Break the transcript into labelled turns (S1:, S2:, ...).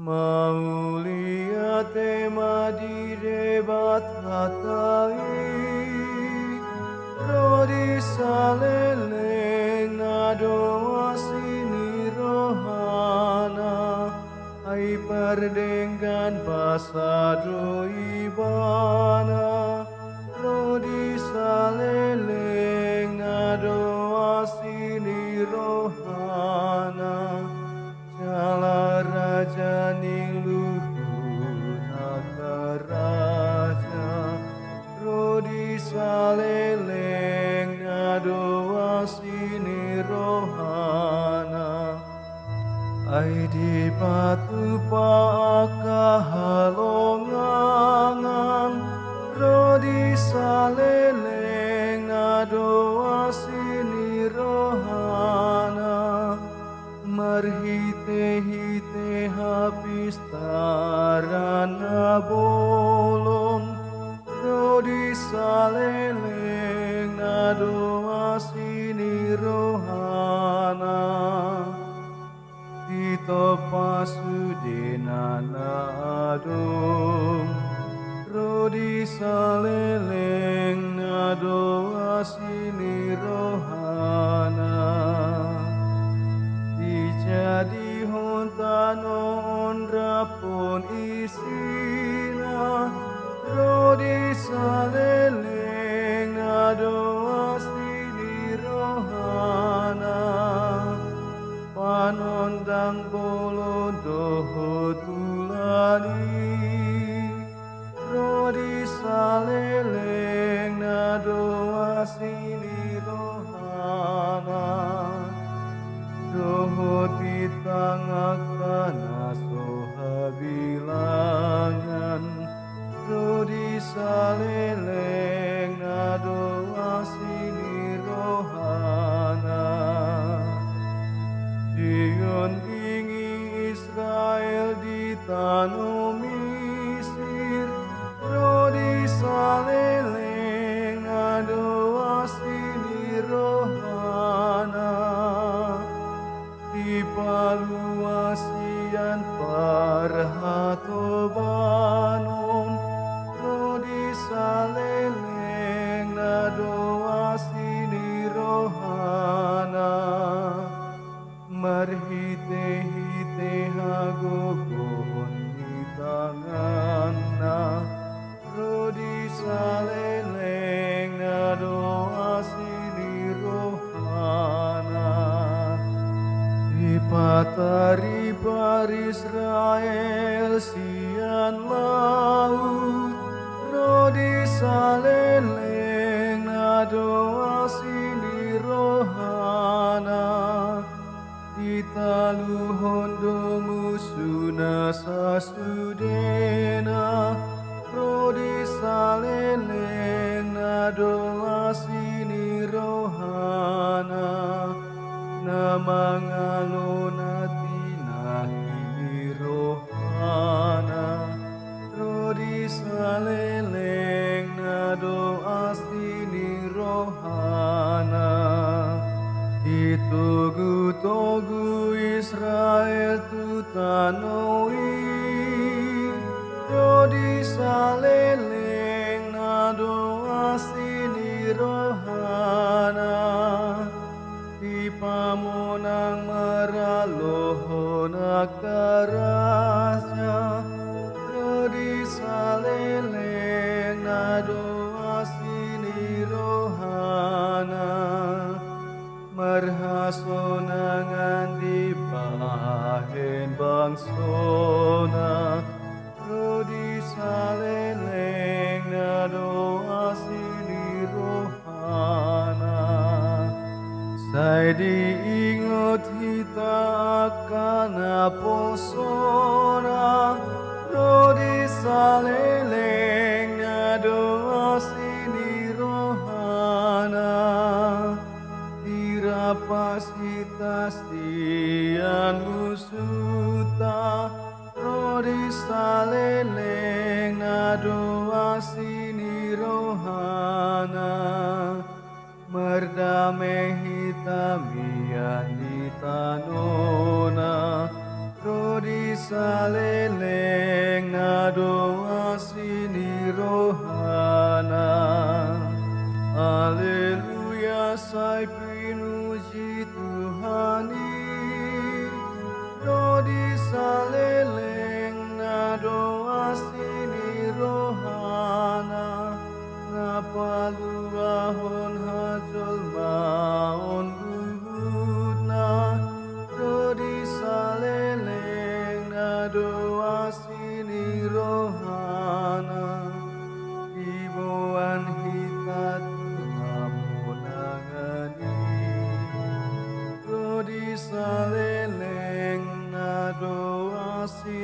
S1: Maulia te madire bathatai, Rodi saleleng nado asini rohana, Ai perdenggan pasado ibana, Rodi saleleng nado asini rohana, Jala raja ning luhur raja, Rodi saleleng nado asini rohana, Ai di batu pakahalongangan, Rodi saleleng nado asini rohana, Marhite-hite habis tarana bolon, Rodi saleleng nado asini rohana, Tito pasudena adom, Rodi saleleng nado asini rohana, Jadi hontano onrapon isina, Rodi saleleng nado asini rohana, Panondang bolo doho tulani, Rodi saleleng nado asini rohana, Doho ditangakana soha bilangan, Rodi saleleng nado asini rohana, Dion ingi Israel di tanah Mesir, Rodi saleleng nado asini rohana, Di paluasian parhatobanon, Rodi saleleng nado asini rohana, Marhite-hite hagogohon di tanganna, Rodi saleleng nado asini rohana, Patari par Israel sian laut, Rodi saleleng nado asini rohana, Italu hondo musuna sasudena, Rodi saleleng nado asini rohana, Namangalona tinahini rohana, Rodi saleleng nado asini rohana, Itogu-togu Israel tu tanoi, Rodi saleleng nado asini rohana, Pamonang meralohon akarasya, Rodi saleleng nado asini rohana, Marhasonangan di bahen bangsona, Rodi saleleng nado asini rohana, Sai diingot hita akan aposona, Rodi saleleng nado asini rohana, Dirapas hita stian musuta, Rodi saleleng nado asini rohana, Merdame hitamian di tanona, Rodi saleleng na doa sini rohana. Haleluya sai pinuji Tuhani. Rodi saleleng na doa sini rohana. Napaluahon hajol maon luhutna. Rodi saleleng na doa sini rohana. Ibuan hitat hamonangani. Rodi saleleng na doa sini